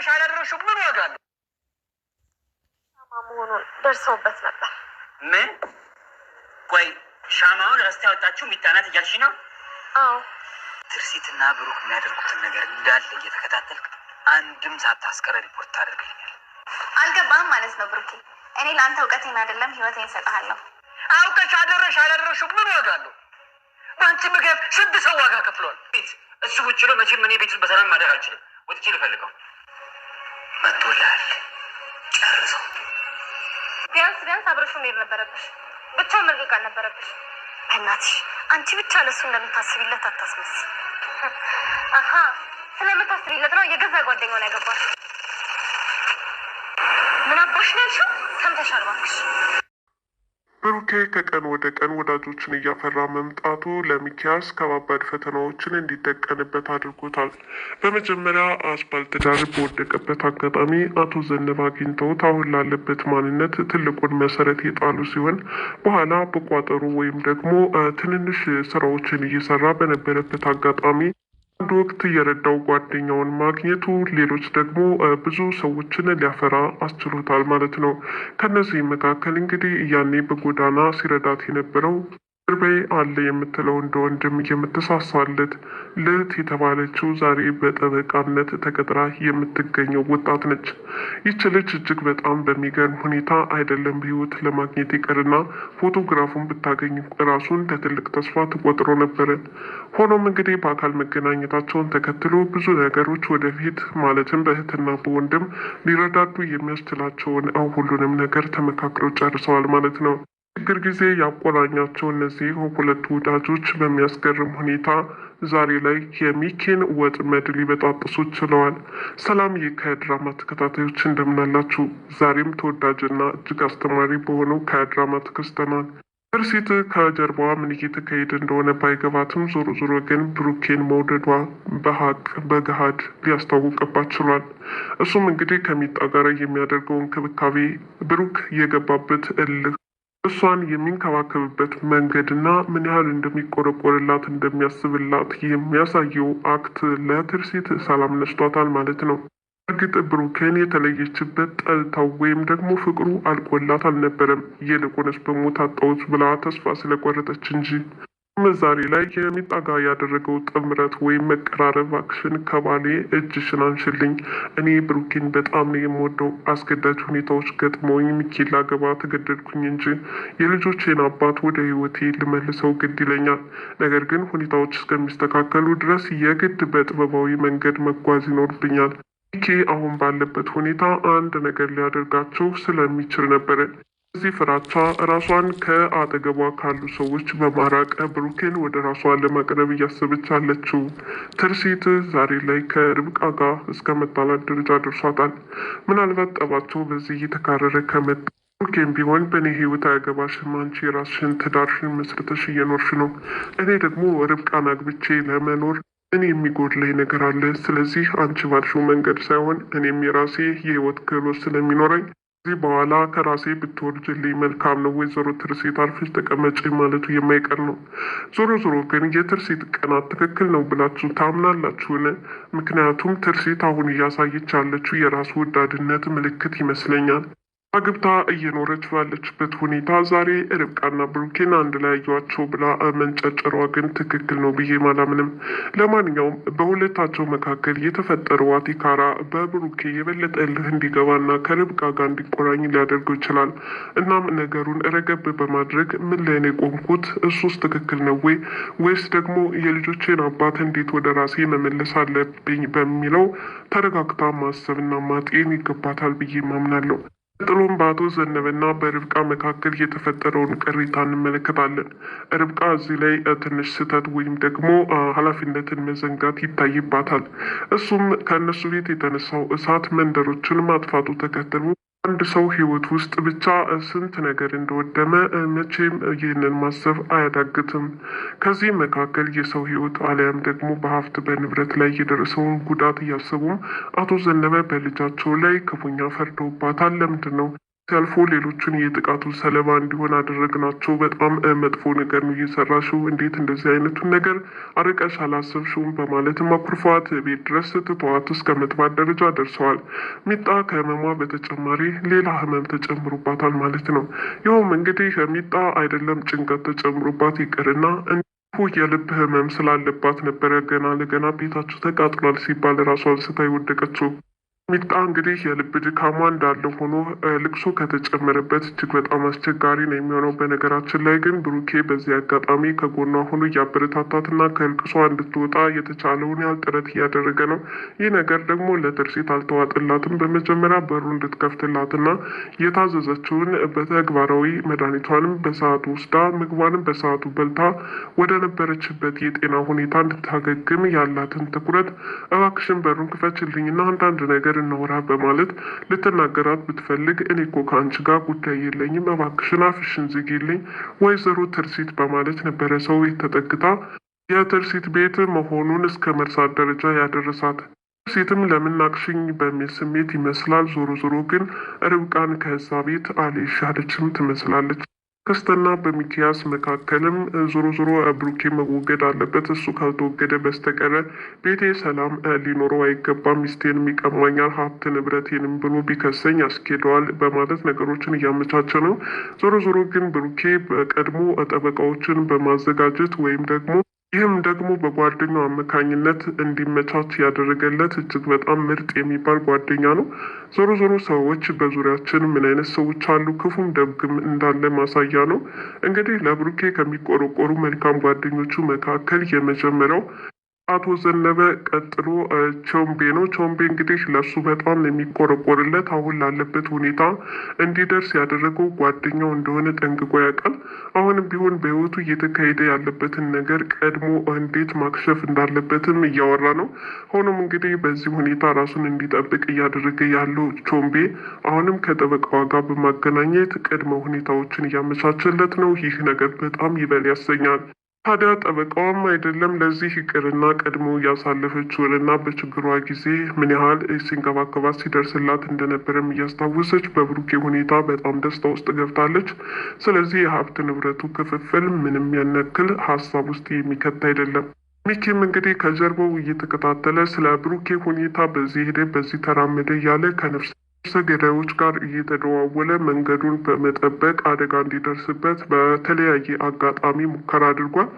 አላደረሽም ምን ዋጋ አለው? መሆኑን ደርሰውበት ነበር። ምን? ቆይ ሻማውን ረስታ ያወጣችሁ ሚጣናት እያልሽ ነው? አዎ። ትርሲትና ብሩክ የሚያደርጉትን ነገር እንዳለ እየተከታተልክ አንድም ሳታስቀረ ሪፖርት ታደርግልኛል። አልገባህም ማለት ነው ብሩኬ። እኔ ለአንተ እውቀቴን አይደለም ህይወቴን እሰጥሃለሁ። አውቀሽ አደረሽ አላደረሽም ምን ዋጋ አለው? በአንቺ ምክንያት ስንት ሰው ዋጋ ከፍሏል። ቤት እሱ ውጭ ነው። መቼም እኔ ቤት በሰላም ማደር አልችልም። ወጥቼ ልፈልገው። መጥቶልሃል። ጨርሰው። ቢያንስ አብረሹ መሄድ ነበረብሽ። ብቻ መልቀቅ አልነበረብሽ። በእናትሽ አንቺ ብቻ ለሱ እንደምታስቢለት አታስመስል። አሀ ስለምታስቢለት ነው የገዛ ጓደኛውን ያገባሽ። ምን አባሽ ነው ያልሽው? ሰምተሻል እባክሽ። ብሩኬ ከቀን ወደ ቀን ወዳጆችን እያፈራ መምጣቱ ለሚኪያስ ከባባድ ፈተናዎችን እንዲጠቀንበት አድርጎታል። በመጀመሪያ አስፋልት ዳር በወደቀበት አጋጣሚ አቶ ዘነበ አግኝተውት አሁን ላለበት ማንነት ትልቁን መሰረት የጣሉ ሲሆን በኋላ በቋጠሩ ወይም ደግሞ ትንንሽ ስራዎችን እየሰራ በነበረበት አጋጣሚ አንድ ወቅት የረዳው ጓደኛውን ማግኘቱ ሌሎች ደግሞ ብዙ ሰዎችን ሊያፈራ አስችሎታል ማለት ነው። ከነዚህ መካከል እንግዲህ ያኔ በጎዳና ሲረዳት የነበረው ቅርቤ አለ የምትለው እንደ ወንድም የምትሳሳለት ልት የተባለችው ዛሬ በጠበቃነት ተቀጥራ የምትገኘው ወጣት ነች። ይች ልጅ እጅግ በጣም በሚገርም ሁኔታ አይደለም በህይወት ለማግኘት ይቀርና ፎቶግራፉን ብታገኝ ራሱን ለትልቅ ተስፋ ተቆጥሮ ነበረ። ሆኖም እንግዲህ በአካል መገናኘታቸውን ተከትሎ ብዙ ነገሮች ወደፊት ማለትም በእህትና በወንድም ሊረዳዱ የሚያስችላቸውን ሁሉንም ነገር ተመካክረው ጨርሰዋል ማለት ነው። ችግር ጊዜ ያቆራኛቸው እነዚህ ሁለቱ ወዳጆች በሚያስገርም ሁኔታ ዛሬ ላይ የሚኪን ወጥመድ ሊበጣጥሱ ችለዋል። ሰላም ከድራማ ተከታታዮች እንደምናላችሁ፣ ዛሬም ተወዳጅና እጅግ አስተማሪ በሆነው ከድራማ ተከስተናል። ትርሲት ከጀርባዋ ምን እየተካሄደ እንደሆነ ባይገባትም ዞሮ ግን ብሩኬን መውደዷ በሀቅ በገሃድ ሊያስታውቅባት ችሏል። እሱም እንግዲህ ከሚጣ ጋር የሚያደርገው እንክብካቤ ብሩክ የገባበት እልህ እሷን የሚንከባከብበት መንገድና ምን ያህል እንደሚቆረቆርላት እንደሚያስብላት የሚያሳየው አክት ለትርሲት ሰላም ነስቷታል ማለት ነው። እርግጥ ብሩክን የተለየችበት ጠልታው ወይም ደግሞ ፍቅሩ አልቆላት አልነበረም። ይልቁንስ በሞት አጣሁት ብላ ተስፋ ስለቆረጠች እንጂ ዛሬ ላይ የሚጣ ጋር ያደረገው ጥምረት ወይም መቀራረብ አክሽን ከባሌ እጅሽን አንሽልኝ፣ እኔ ብሩኬን በጣም ነው የምወደው፣ አስገዳጅ ሁኔታዎች ገጥመውኝ ሚኪን ላገባ ተገደድኩኝ እንጂ የልጆቼን አባት ወደ ህይወቴ ልመልሰው ግድ ይለኛል። ነገር ግን ሁኔታዎች እስከሚስተካከሉ ድረስ የግድ በጥበባዊ መንገድ መጓዝ ይኖርብኛል። ሚኪ አሁን ባለበት ሁኔታ አንድ ነገር ሊያደርጋቸው ስለሚችል ነበረ። እዚህ ፍራቻ ራሷን ከአጠገቧ ካሉ ሰዎች በማራቅ ብሩኬን ወደ ራሷ ለማቅረብ እያሰበች አለችው። ትርሲት ዛሬ ላይ ከርብቃ ጋር እስከ መጣላት ደረጃ ደርሷታል። ምናልባት ጠባቸው በዚህ እየተካረረ ከመጣ ብሩኬን ቢሆን በእኔ ህይወት አያገባሽም፣ አንቺ የራስሽን ትዳርሽን መስርተሽ እየኖርሽ ነው። እኔ ደግሞ ርብቃን አግብቼ ለመኖር እኔ የሚጎድለኝ ነገር አለ። ስለዚህ አንቺ ባልሽው መንገድ ሳይሆን እኔም የራሴ የህይወት ክህሎት ስለሚኖረኝ ከዚህ በኋላ ከራሴ ብትወልጅልኝ መልካም ነው። ወይዘሮ ትርሲት አርፈሽ ተቀመጪ ማለቱ የማይቀር ነው። ዞሮ ግን የትርሲት ቀናት ትክክል ነው ብላችሁ ታምናላችሁን? ምክንያቱም ትርሲት አሁን እያሳየች ያለችው የራስ ወዳድነት ምልክት ይመስለኛል። አግብታ እየኖረች ባለችበት ሁኔታ ዛሬ ርብቃና ብሩኬን አንድ ላይ ያዩዋቸው ብላ መንጨጨሯ ግን ትክክል ነው ብዬ አላምንም። ለማንኛውም በሁለታቸው መካከል የተፈጠረው አቲካራ በብሩኬ የበለጠ እልህ እንዲገባና ከርብቃ ጋር እንዲቆራኝ ሊያደርገው ይችላል። እናም ነገሩን ረገብ በማድረግ ምን ላይ ነው የቆምኩት? እሱስ ትክክል ነው ወይስ ደግሞ የልጆቼን አባት እንዴት ወደ ራሴ መመለስ አለብኝ በሚለው ተረጋግታ ማሰብና ማጤን ይገባታል ብዬ ማምናለሁ። ጥሎም በአቶ ዘነበና በርብቃ መካከል የተፈጠረውን ቅሬታ እንመለከታለን። ርብቃ እዚህ ላይ ትንሽ ስህተት ወይም ደግሞ ኃላፊነትን መዘንጋት ይታይባታል። እሱም ከእነሱ ቤት የተነሳው እሳት መንደሮችን ማጥፋቱ ተከትሎ አንድ ሰው ህይወት ውስጥ ብቻ ስንት ነገር እንደወደመ መቼም ይህንን ማሰብ አያዳግትም። ከዚህ መካከል የሰው ህይወት አሊያም ደግሞ በሀብት በንብረት ላይ የደረሰውን ጉዳት እያሰቡም አቶ ዘነበ በልጃቸው ላይ ክፉኛ ፈርደውባታል። ለምንድን ነው ሲያልፎ ሌሎችን የጥቃቱ ሰለባ እንዲሆን አደረግናቸው። በጣም መጥፎ ነገር ነው እየሰራሽው፣ እንዴት እንደዚህ አይነቱን ነገር አርቀሽ አላሰብሽውም በማለትም አኩርፏት ቤት ድረስ ትተዋት እስከ መጥፋት ደረጃ ደርሰዋል። ሚጣ ከህመሟ በተጨማሪ ሌላ ህመም ተጨምሮባታል ማለት ነው። ይኸውም እንግዲህ ሚጣ አይደለም ጭንቀት ተጨምሮባት ይቅርና የልብ ህመም ስላለባት ነበረ ገና ለገና ቤታቸው ተቃጥሏል ሲባል ራሷን ስታ የወደቀችው። ሚጣ እንግዲህ የልብ ድካሟ እንዳለ ሆኖ ልቅሶ ከተጨመረበት እጅግ በጣም አስቸጋሪ ነው የሚሆነው። በነገራችን ላይ ግን ብሩኬ በዚህ አጋጣሚ ከጎኗ ሆኖ እያበረታታትና ከልቅሷ እንድትወጣ የተቻለውን ያህል ጥረት እያደረገ ነው። ይህ ነገር ደግሞ ለትርሲት አልተዋጥላትም። በመጀመሪያ በሩ እንድትከፍትላትና የታዘዘችውን በተግባራዊ መድኃኒቷንም በሰዓቱ ወስዳ ምግቧንም በሰዓቱ በልታ ወደ ነበረችበት የጤና ሁኔታ እንድታገግም ያላትን ትኩረት እባክሽን በሩን ክፈችልኝና አንዳንድ ነገር እናውራ በማለት ልትናገራት ብትፈልግ እኔ እኮ ከአንቺ ጋር ጉዳይ የለኝም እባክሽን አፍሽን ዝጊልኝ ወይዘሮ ትርሲት በማለት ነበረ ሰው ተጠግታ የትርሲት ቤት መሆኑን እስከ መርሳት ደረጃ ያደረሳት። ትርሲትም ለምን ናቅሽኝ በሚል ስሜት ይመስላል። ዞሮ ዞሮ ግን ርብቃን ከዛ ቤት አልሻለችም ትመስላለች። ክስትና በሚኪያስ መካከልም ዞሮ ዞሮ ብሩኬ መወገድ አለበት። እሱ ካልተወገደ በስተቀረ ቤቴ ሰላም ሊኖረው አይገባም፣ ሚስቴንም ይቀማኛል፣ ሀብት ንብረቴንም ብሎ ቢከሰኝ ያስኬደዋል በማለት ነገሮችን እያመቻቸ ነው። ዞሮ ዞሮ ግን ብሩኬ በቀድሞ ጠበቃዎችን በማዘጋጀት ወይም ደግሞ ይህም ደግሞ በጓደኛው አማካኝነት እንዲመቻች ያደረገለት እጅግ በጣም ምርጥ የሚባል ጓደኛ ነው። ዞሮ ዞሮ ሰዎች በዙሪያችን ምን አይነት ሰዎች አሉ፣ ክፉም ደግም እንዳለ ማሳያ ነው። እንግዲህ ለብሩኬ ከሚቆረቆሩ መልካም ጓደኞቹ መካከል የመጀመሪያው አቶ ዘነበ፣ ቀጥሎ ቾምቤ ነው። ቾምቤ እንግዲህ ለሱ በጣም የሚቆረቆርለት አሁን ላለበት ሁኔታ እንዲደርስ ያደረገው ጓደኛው እንደሆነ ጠንቅቆ ያውቃል። አሁንም ቢሆን በህይወቱ እየተካሄደ ያለበትን ነገር ቀድሞ እንዴት ማክሸፍ እንዳለበትም እያወራ ነው። ሆኖም እንግዲህ በዚህ ሁኔታ ራሱን እንዲጠብቅ እያደረገ ያለው ቾምቤ አሁንም ከጠበቃዋ ጋር በማገናኘት ቅድመ ሁኔታዎችን እያመቻቸለት ነው። ይህ ነገር በጣም ይበል ያሰኛል። ታዲያ ጠበቃዋም አይደለም ለዚህ ይቅርና ቀድሞ ያሳለፈችውንና በችግሯ ጊዜ ምን ያህል ሲንከባከባት ሲደርስላት እንደነበረም እያስታወሰች በብሩኬ ሁኔታ በጣም ደስታ ውስጥ ገብታለች። ስለዚህ የሀብት ንብረቱ ክፍፍል ምንም ያነክል ሀሳብ ውስጥ የሚከት አይደለም። ሚኪም እንግዲህ ከጀርባው እየተከታተለ ስለ ብሩኬ ሁኔታ በዚህ ሄደ በዚህ ተራመደ እያለ ከነፍሰ ገዳዮች ጋር እየተደዋወለ መንገዱን በመጠበቅ አደጋ እንዲደርስበት በተለያየ አጋጣሚ ሙከራ አድርጓል።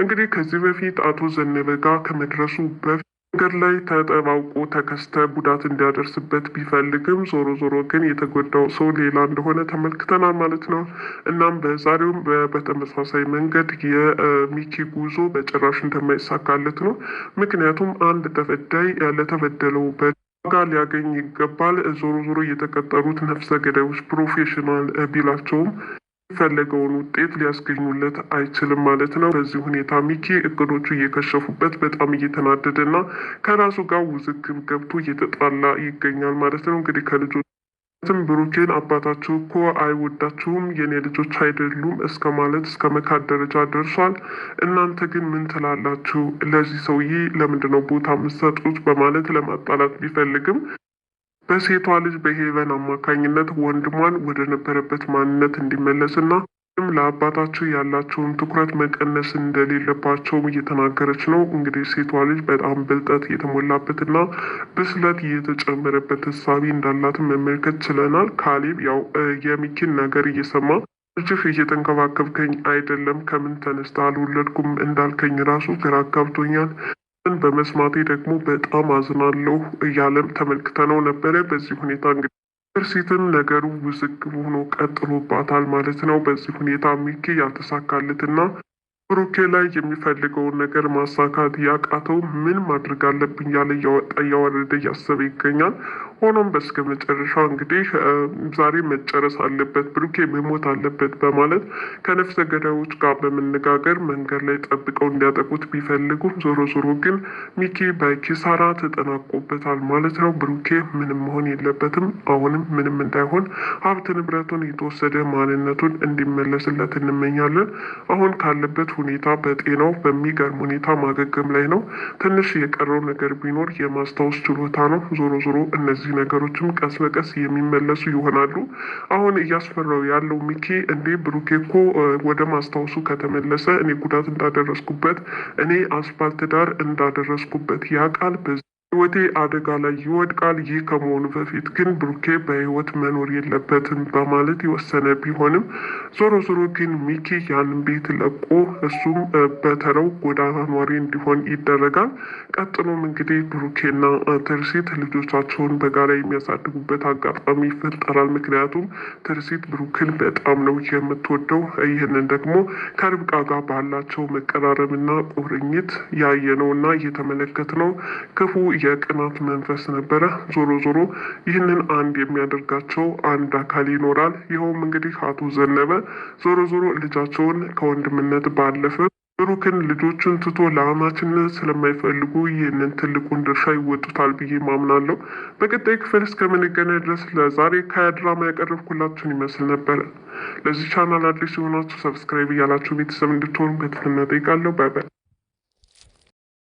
እንግዲህ ከዚህ በፊት አቶ ዘነበ ጋር ከመድረሱ በፊት መንገድ ላይ ተጠባውቆ ተከስተ ጉዳት እንዲያደርስበት ቢፈልግም ዞሮ ዞሮ ግን የተጎዳው ሰው ሌላ እንደሆነ ተመልክተናል ማለት ነው። እናም በዛሬውም በተመሳሳይ መንገድ የሚኪ ጉዞ በጭራሽ እንደማይሳካለት ነው። ምክንያቱም አንድ ተበዳይ ለተበደለው ዋጋ ሊያገኝ ይገባል። ዞሮ ዞሮ የተቀጠሩት ነፍሰ ገዳዮች ፕሮፌሽናል ቢላቸውም የሚፈለገውን ውጤት ሊያስገኙለት አይችልም ማለት ነው። በዚህ ሁኔታ ሚኪ እቅዶቹ እየከሸፉበት በጣም እየተናደደ እና ከራሱ ጋር ውዝግብ ገብቶ እየተጣላ ይገኛል ማለት ነው። እንግዲህ ከልጆች ብሩኬን አባታችሁ እኮ አይወዳችሁም፣ የኔ ልጆች አይደሉም እስከ ማለት እስከ መካድ ደረጃ ደርሷል። እናንተ ግን ምን ትላላችሁ? ለዚህ ሰውዬ ለምንድነው ቦታ የምትሰጡት? በማለት ለማጣላት ቢፈልግም በሴቷ ልጅ በሄቨን አማካኝነት ወንድሟን ወደ ነበረበት ማንነት እንዲመለስና ለአባታቸው ያላቸውን ትኩረት መቀነስ እንደሌለባቸውም እየተናገረች ነው። እንግዲህ ሴቷ ልጅ በጣም ብልጠት የተሞላበትና ብስለት እየተጨመረበት እሳቢ እንዳላትን መመልከት ችለናል። ካሌብ ያው የሚኪን ነገር እየሰማ ልጅህ እየተንከባከብከኝ አይደለም፣ ከምን ተነስተ አልወለድኩም እንዳልከኝ ራሱ ግራ አጋብቶኛል፣ በመስማቴ ደግሞ በጣም አዝናለሁ እያለም ተመልክተነው ነበረ። በዚህ ሁኔታ እንግዲህ ትርሲትም ነገሩ ውዝግብ ሆኖ ቀጥሎባታል ማለት ነው። በዚህ ሁኔታ ሚኪ ያልተሳካለትና ብሩኬ ላይ የሚፈልገውን ነገር ማሳካት ያቃተው ምን ማድረግ አለብኝ ያለ እያወጣ እያወረደ እያሰበ ይገኛል። ሆኖም በስከ መጨረሻ እንግዲህ ዛሬ መጨረስ አለበት፣ ብሩኬ መሞት አለበት በማለት ከነፍሰ ገዳዮች ጋር በመነጋገር መንገድ ላይ ጠብቀው እንዲያጠቁት ቢፈልጉም ዞሮ ዞሮ ግን ሚኪ በኪሳራ ተጠናቆበታል ማለት ነው። ብሩኬ ምንም መሆን የለበትም። አሁንም ምንም እንዳይሆን ሀብት ንብረቱን የተወሰደ ማንነቱን እንዲመለስለት እንመኛለን። አሁን ካለበት ሁኔታ በጤናው በሚገርም ሁኔታ ማገገም ላይ ነው። ትንሽ የቀረው ነገር ቢኖር የማስታወስ ችሎታ ነው። ዞሮ ዞሮ እነዚህ እነዚህ ነገሮችም ቀስ በቀስ የሚመለሱ ይሆናሉ። አሁን እያስፈራው ያለው ሚኪ እንዴ ብሩኬ እኮ ወደ ማስታወሱ ከተመለሰ እኔ ጉዳት እንዳደረስኩበት እኔ አስፋልት ዳር እንዳደረስኩበት ያውቃል። ህይወቴ አደጋ ላይ ይወድቃል። ይህ ከመሆኑ በፊት ግን ብሩኬ በህይወት መኖር የለበትም በማለት የወሰነ ቢሆንም ዞሮ ዞሮ ግን ሚኪ ያንን ቤት ለቆ እሱም በተራው ጎዳና ኗሪ እንዲሆን ይደረጋል። ቀጥሎም እንግዲህ ብሩኬና ትርሲት ልጆቻቸውን በጋራ የሚያሳድጉበት አጋጣሚ ይፈጠራል። ምክንያቱም ትርሲት ብሩክን በጣም ነው የምትወደው። ይህንን ደግሞ ከርብቃ ጋር ባላቸው መቀራረብና ቁርኝት ያየነውና እየተመለከትነው ክፉ የቅናት መንፈስ ነበረ። ዞሮ ዞሮ ይህንን አንድ የሚያደርጋቸው አንድ አካል ይኖራል። ይኸውም እንግዲህ አቶ ዘነበ ዞሮ ዞሮ ልጃቸውን ከወንድምነት ባለፈ ብሩክን ልጆቹን ትቶ ለአማችነት ስለማይፈልጉ ይህንን ትልቁን ድርሻ ይወጡታል ብዬ ማምናለሁ። በቀጣይ ክፍል እስከምንገናኝ ድረስ ለዛሬ ከድራማ ያቀረብኩላችሁን ይመስል ነበረ። ለዚህ ቻናል አዲስ የሆናችሁ ሰብስክራይብ እያላችሁ ቤተሰብ እንድትሆኑ በትህትና እጠይቃለሁ። ባይ ባይ።